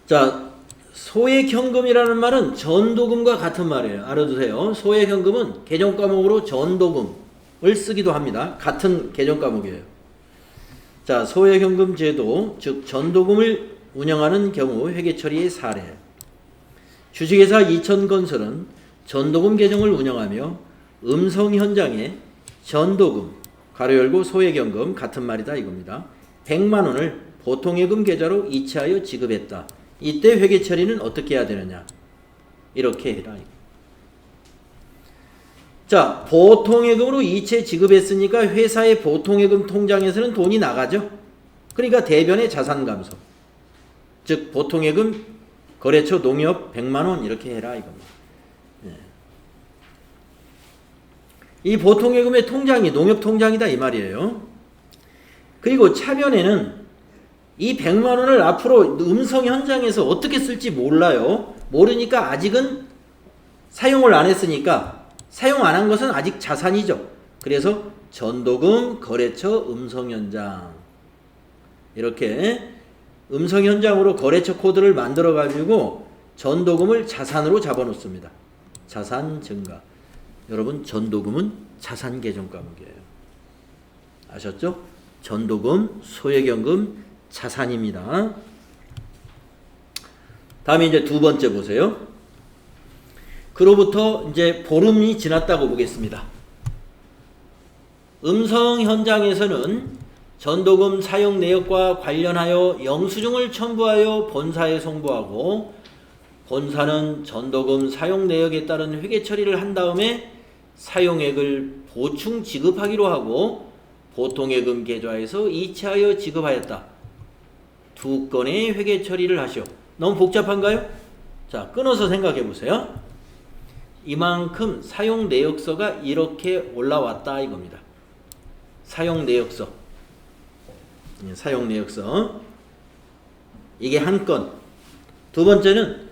Speaker 1: 자, 소액현금이라는 말은 전도금과 같은 말이에요. 알아두세요. 소액현금은 개정과목으로 전도금을 쓰기도 합니다. 같은 개정과목이에요. 자, 소액현금 제도, 즉 전도금을 운영하는 경우 회계처리의 사례. 주식회사 이천건설은 전도금 계정을 운영하며 음성 현장에 전도금, 가로 열고 소액연금 같은 말이다 이겁니다. 100만 원을 보통예금 계좌로 이체하여 지급했다. 이때 회계 처리는 어떻게 해야 되느냐? 이렇게 해라. 자, 보통예금으로 이체 지급했으니까 회사의 보통예금 통장에서는 돈이 나가죠. 그러니까 대변의 자산 감소. 즉 보통예금 거래처 농협 100만 원 이렇게 해라 이겁니다. 이 보통예금의 통장이 농협 통장이다 이 말이에요. 그리고 차변에는 이 100만 원을 앞으로 음성 현장에서 어떻게 쓸지 몰라요. 모르니까 아직은 사용을 안 했으니까 사용 안 한 것은 아직 자산이죠. 그래서 전도금 거래처 음성 현장 이렇게 음성 현장으로 거래처 코드를 만들어 가지고 전도금을 자산으로 잡아놓습니다. 자산 증가. 여러분 전도금은 자산 계정 과목이에요. 아셨죠? 전도금, 소액연금, 자산입니다. 다음에 이제 두 번째 보세요. 그로부터 이제 보름이 지났다고 보겠습니다. 음성 현장에서는 전도금 사용 내역과 관련하여 영수증을 첨부하여 본사에 송부하고 본사는 전도금 사용 내역에 따른 회계 처리를 한 다음에 사용액을 보충 지급하기로 하고 보통예금 계좌에서 이체하여 지급하였다. 두 건의 회계 처리를 하시오. 너무 복잡한가요? 자, 끊어서 생각해 보세요. 이만큼 사용 내역서가 이렇게 올라왔다 이겁니다. 사용 내역서. 사용 내역서. 이게 한 건. 두 번째는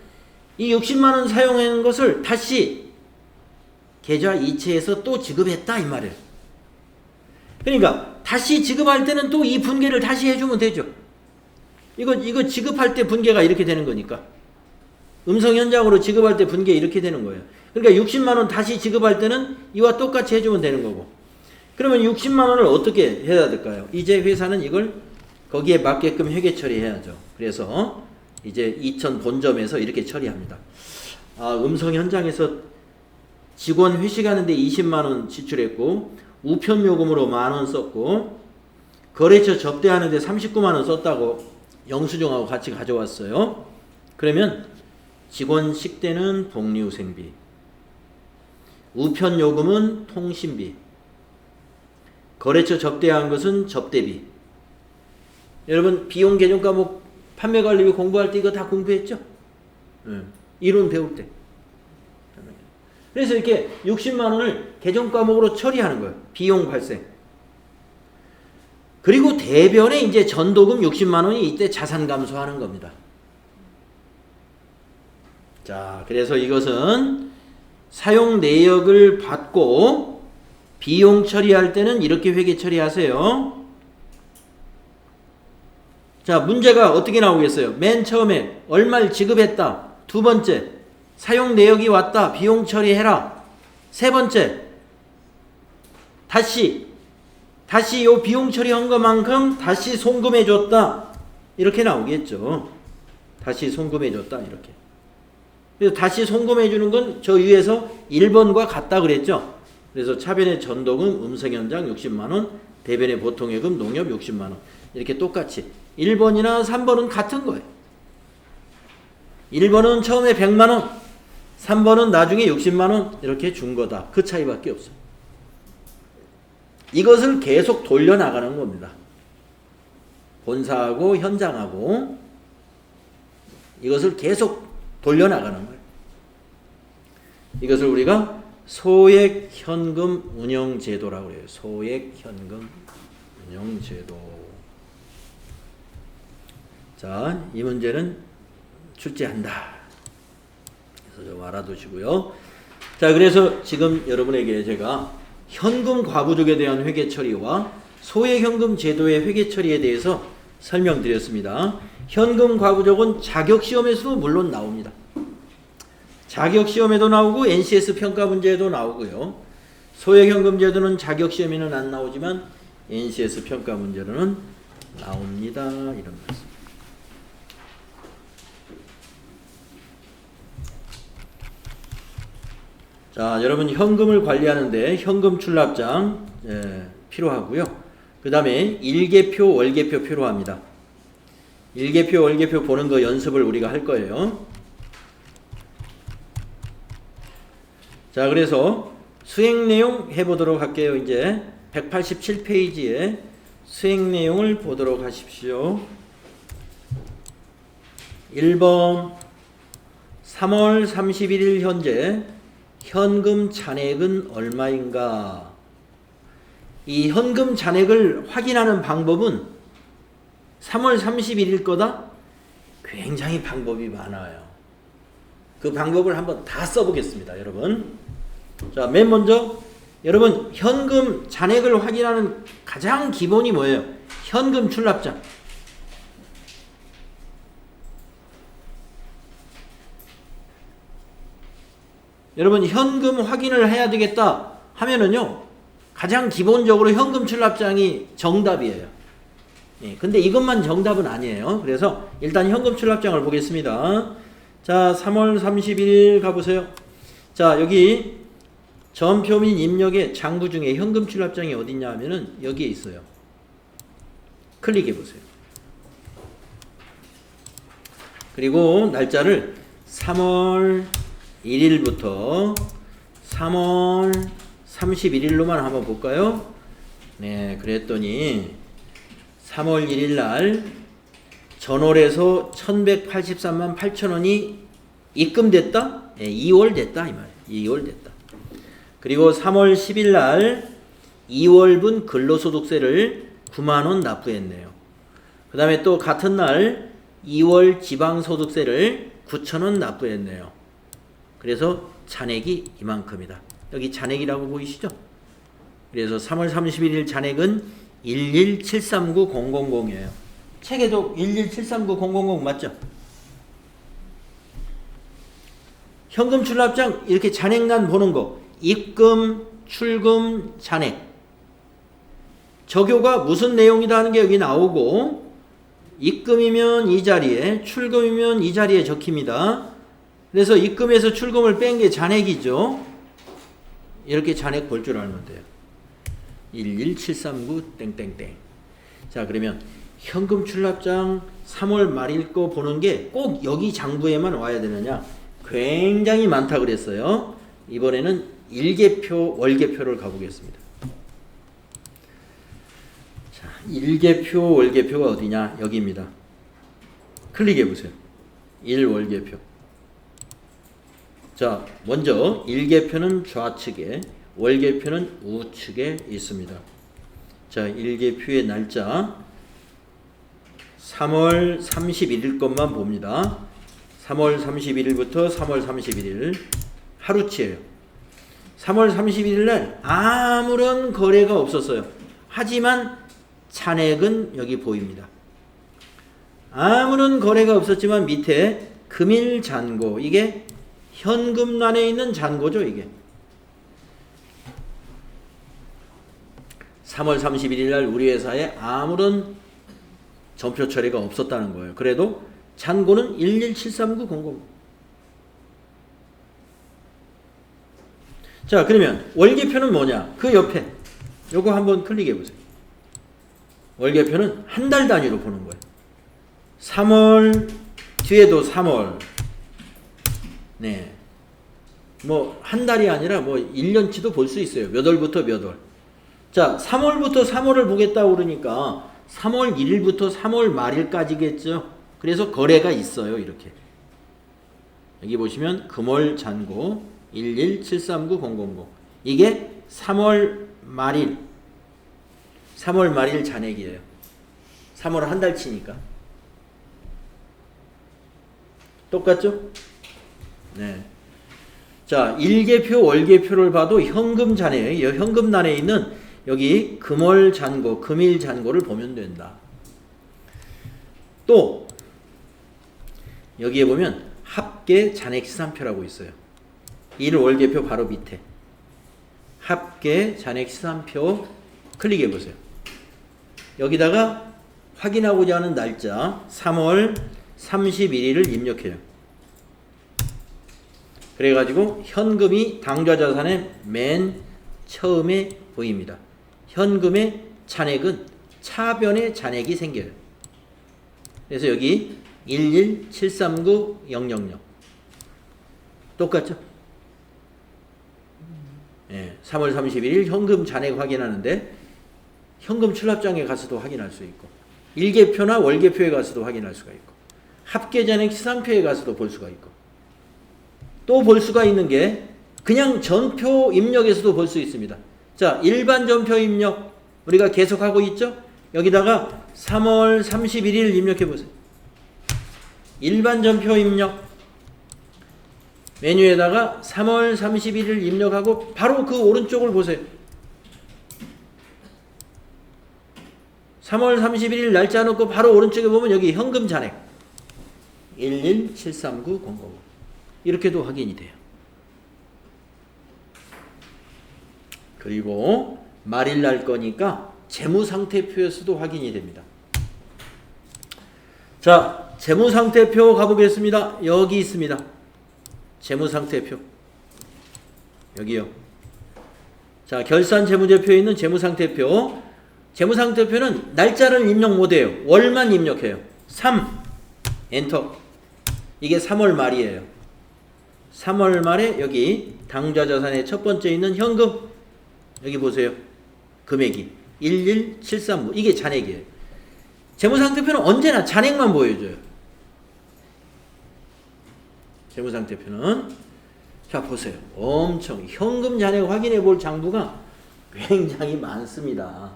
Speaker 1: 이 60만 원 사용한 것을 다시 계좌 이체해서 또 지급했다 이 말이에요. 그러니까 다시 지급할 때는 또 이 분계를 다시 해주면 되죠. 이거 지급할 때 분계가 이렇게 되는 거니까. 음성 현장으로 지급할 때 분계 이렇게 되는 거예요. 그러니까 60만 원 다시 지급할 때는 이와 똑같이 해주면 되는 거고. 그러면 60만 원을 어떻게 해야 될까요? 이제 회사는 이걸 거기에 맞게끔 회계 처리해야죠. 그래서 이제 이천 본점에서 이렇게 처리합니다. 음성 현장에서 직원 회식하는데 20만 원 지출했고 우편 요금으로 10,000원 썼고 거래처 접대하는데 39만 원 썼다고 영수증하고 같이 가져왔어요. 그러면 직원 식대는 복리후생비, 우편 요금은 통신비, 거래처 접대한 것은 접대비. 여러분 비용 개정 과목 판매관리비 공부할 때 이거 다 공부했죠? 이론 배울 때. 그래서 이렇게 60만 원을 개정 과목으로 처리하는 거예요. 비용 발생. 그리고 대변에 이제 전도금 60만 원이 이때 자산 감소하는 겁니다. 자, 그래서 이것은 사용 내역을 받고 비용 처리할 때는 이렇게 회계 처리하세요. 자, 문제가 어떻게 나오겠어요? 맨 처음에 얼마를 지급했다. 두 번째, 사용 내역이 왔다. 비용 처리해라. 세 번째, 다시 요 비용 처리한 것만큼 다시 송금해 줬다. 이렇게 나오겠죠. 다시 송금해 줬다. 이렇게. 그래서 다시 송금해 주는 건 저 위에서 1번과 같다 그랬죠. 그래서 차변의 전도금 음성 현장 60만 원, 대변의 보통예금 농협 60만 원. 이렇게 똑같이 1번이나 3번은 같은 거예요. 1번은 처음에 100만 원, 3번은 나중에 60만 원 이렇게 준 거다. 그 차이밖에 없어요. 이것을 계속 돌려나가는 겁니다. 본사하고 현장하고 이것을 계속 돌려나가는 거예요. 이것을 우리가 소액 현금 운영 제도라고 해요. 소액 현금 운영 제도. 자, 이 문제는 출제한다. 그래서 좀 알아두시고요. 자, 그래서 지금 여러분에게 제가 현금 과부족에 대한 회계 처리와 소액 현금 제도의 회계 처리에 대해서 설명드렸습니다. 현금 과부족은 자격 시험에서도 물론 나옵니다. 자격 시험에도 나오고 NCS 평가 문제에도 나오고요. 소액 현금 제도는 자격 시험에는 안 나오지만 NCS 평가 문제로는 나옵니다. 이런 말씀. 자, 여러분 현금을 관리하는데 현금 출납장 필요하고요. 그 다음에 일개표, 월개표 필요합니다. 일개표, 월개표 보는 거 연습을 우리가 할 거예요. 자, 그래서 수행 내용 해보도록 할게요. 이제 187페이지에 수행 내용을 보도록 하십시오. 1번 3월 31일 현재 현금 잔액은 얼마인가? 이 현금 잔액을 확인하는 방법은 3월 31일 거다? 굉장히 방법이 많아요. 그 방법을 한번 다 써보겠습니다, 여러분. 자, 맨 먼저 여러분 현금 잔액을 확인하는 가장 기본이 뭐예요? 현금 출납장. 여러분 현금 확인을 해야 되겠다 하면은요, 가장 기본적으로 현금 출납장이 정답이에요. 예, 근데 이것만 정답은 아니에요. 그래서 일단 현금 출납장을 보겠습니다. 자, 3월 31일 가보세요. 자, 여기 전표 및 입력의 장부 중에 현금 출납장이 어딨냐 하면은 여기에 있어요. 클릭해 보세요. 그리고 날짜를 3월 1일부터 3월 31일로만 한번 볼까요? 네, 그랬더니 3월 1일 날 전월에서 1183만 8천원이 입금됐다? 네, 2월 됐다 이 말이에요. 2월 됐다. 그리고 3월 10일 날 2월분 근로소득세를 9만원 납부했네요. 그 다음에 또 같은 날 2월 지방소득세를 9천원 납부했네요. 그래서 잔액이 이만큼이다. 여기 잔액이라고 보이시죠? 그래서 3월 31일 잔액은 11739,000이에요. 책에도 11739,000 맞죠? 현금 출납장 이렇게 잔액란 보는 거, 입금, 출금, 잔액. 적요가 무슨 내용이다 하는 게 여기 나오고, 입금이면 이 자리에, 출금이면 이 자리에 적힙니다. 그래서 입금에서 출금을 뺀 게 잔액이죠. 이렇게 잔액 볼 줄 알면 돼요. 11739 땡땡땡. 자, 그러면 현금 출납장 3월 말일 거 보는 게 꼭 여기 장부에만 와야 되느냐? 굉장히 많다 그랬어요. 이번에는 일개표, 월개표를 가보겠습니다. 자, 일개표, 월개표가 어디냐? 여기입니다. 클릭해 보세요. 일월개표. 자, 먼저 일개표는 좌측에, 월개표는 우측에 있습니다. 자, 일개표의 날짜 3월 31일 것만 봅니다. 3월 31일부터 3월 31일 하루치예요. 3월 31일 날 아무런 거래가 없었어요. 하지만 잔액은 여기 보입니다. 아무런 거래가 없었지만 밑에 금일 잔고, 이게 현금란에 있는 잔고죠. 이게 3월 31일 날 우리 회사에 아무런 전표 처리가 없었다는 거예요. 그래도 잔고는 11739,000. 자, 그러면 월개표는 뭐냐? 그 옆에 요거 한번 클릭해 보세요. 월개표는 한 달 단위로 보는 거예요. 3월 뒤에도 3월. 네. 뭐 한 달이 아니라 뭐 1년치도 볼 수 있어요. 몇 월부터 몇 월. 자, 3월부터 3월을 보겠다고 그러니까 3월 1일부터 3월 말일까지겠죠. 그래서 거래가 있어요. 이렇게 여기 보시면 금월 잔고 117390000 이게 3월 말일 잔액이에요. 3월 한 달치니까 똑같죠? 네. 자, 일계표, 월계표를 봐도 현금 잔액이에요. 현금란에 있는 여기 금월 잔고, 금일 잔고를 보면 된다. 또 여기에 보면 합계 잔액 시산표라고 있어요. 일월계표 바로 밑에 합계 잔액 시산표 클릭해 보세요. 여기다가 확인하고자 하는 날짜 3월 31일을 입력해요. 그래가지고 현금이 당좌자산의 맨 처음에 보입니다. 현금의 잔액은 차변의 잔액이 생겨요. 그래서 여기 117390000 똑같죠? 예, 3월 31일 현금 잔액 확인하는데 현금 출납장에 가서도 확인할 수 있고 일계표나 월계표에 가서도 확인할 수가 있고 합계 잔액 시산표에 가서도 볼 수가 있고 또 볼 수가 있는 게 그냥 전표 입력에서도 볼 수 있습니다. 자, 일반 전표 입력 우리가 계속하고 있죠? 여기다가 3월 31일 입력해 보세요. 일반 전표 입력 메뉴에다가 3월 31일 입력하고 바로 그 오른쪽을 보세요. 3월 31일 날짜 넣고 바로 오른쪽에 보면 여기 현금 잔액 1173900 이렇게도 확인이 돼요. 그리고 말일 날 거니까 재무상태표에서도 확인이 됩니다. 자, 재무상태표 가보겠습니다. 여기 있습니다. 재무상태표 여기요. 자, 결산재무제표에 있는 재무상태표. 재무상태표는 날짜를 입력 못해요. 월만 입력해요. 3 엔터. 이게 3월 말이에요. 3월 말에 여기 당좌자산의 첫 번째 있는 현금 여기 보세요. 금액이 11739 이게 잔액이에요. 재무상태표는 언제나 잔액만 보여줘요. 재무상태표는 자 보세요. 엄청 현금 잔액 확인해 볼 장부가 굉장히 많습니다.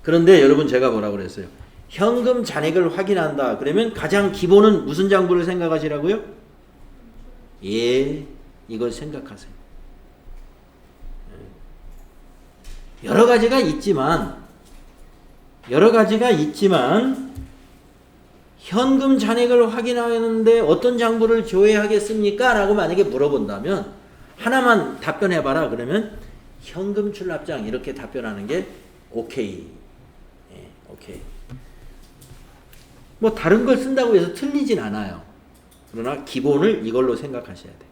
Speaker 1: 그런데 여러분 제가 뭐라고 그랬어요? 현금 잔액을 확인한다. 그러면 가장 기본은 무슨 장부를 생각하시라고요? 예, 이걸 생각하세요. 여러 가지가 있지만 현금 잔액을 확인하는데 어떤 장부를 조회하겠습니까? 라고 만약에 물어본다면 하나만 답변해봐라. 그러면 현금 출납장 이렇게 답변하는 게 오케이. 예, 오케이. 뭐 다른 걸 쓴다고 해서 틀리진 않아요. 그러나 기본을 이걸로 생각하셔야 돼.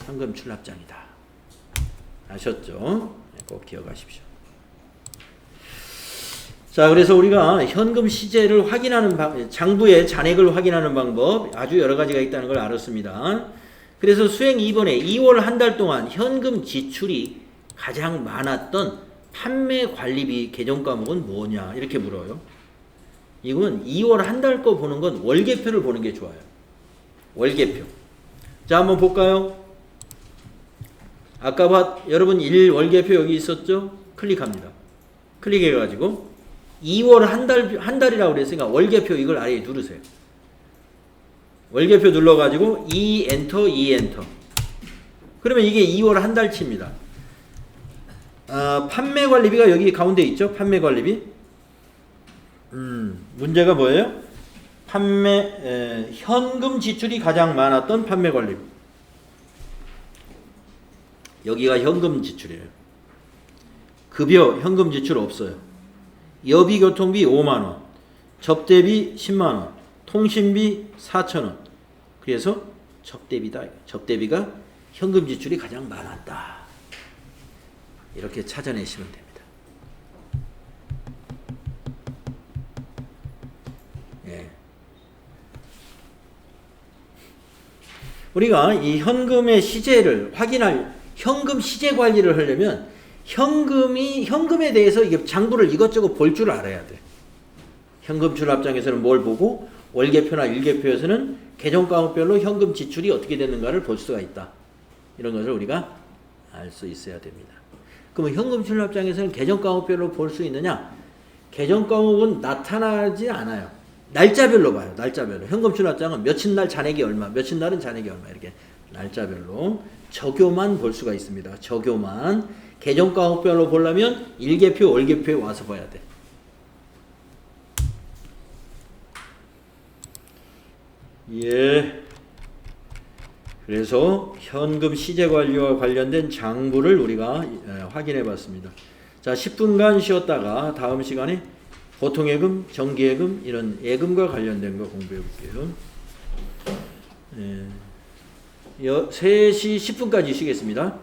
Speaker 1: 현금 출납장이다. 아셨죠? 꼭 기억하십시오. 자, 그래서 우리가 현금 시제를 확인하는 장부의 잔액을 확인하는 방법 아주 여러 가지가 있다는 걸 알았습니다. 그래서 수행 2번에 2월 한 달 동안 현금 지출이 가장 많았던 판매 관리비 계정 과목은 뭐냐 이렇게 물어요. 이건 2월 한 달 거 보는 건 월계표를 보는 게 좋아요. 월계표. 자, 한번 볼까요? 아까 여러분 1 월계표 여기 있었죠? 클릭합니다. 클릭해가지고 2월 한 달이라고 그랬으니까 월계표 이걸 아래에 누르세요. 월계표 눌러가지고 2 엔터. 그러면 이게 2월 한 달치입니다. 판매 관리비가 여기 가운데 있죠? 판매 관리비. 문제가 뭐예요? 현금 지출이 가장 많았던 판매 관리비. 여기가 현금 지출이에요. 급여 현금 지출 없어요. 여비 교통비 5만원, 접대비 10만원, 통신비 4,000원. 그래서 접대비가 현금 지출이 가장 많았다. 이렇게 찾아내시면 됩니다. 예. 우리가 이 현금의 시제를 확인할 현금 시제 관리를 하려면 현금에 대해서 이게 장부를 이것저것 볼 줄 알아야 돼. 현금 출납장에서는 뭘 보고 월계표나 일계표에서는 계정 과목별로 현금 지출이 어떻게 되는가를 볼 수가 있다. 이런 것을 우리가 알 수 있어야 됩니다. 그러면 현금 출납장에서는 계정 과목별로 볼 수 있느냐? 계정 과목은 나타나지 않아요. 날짜별로 봐요. 날짜별로. 현금 출납장은 며칠 날 잔액이 얼마, 며칠 날은 잔액이 얼마 이렇게 날짜별로 적요만 볼 수가 있습니다. 적요만. 계정 과목별로 보려면 일계표, 월계표에 와서 봐야 돼. 예. 그래서 현금 시제 관리와 관련된 장부를 우리가 확인해 봤습니다. 자, 10분간 쉬었다가 다음 시간에 보통예금, 정기예금 이런 예금과 관련된 거 공부해 볼게요. 3시 10분까지 쉬겠습니다.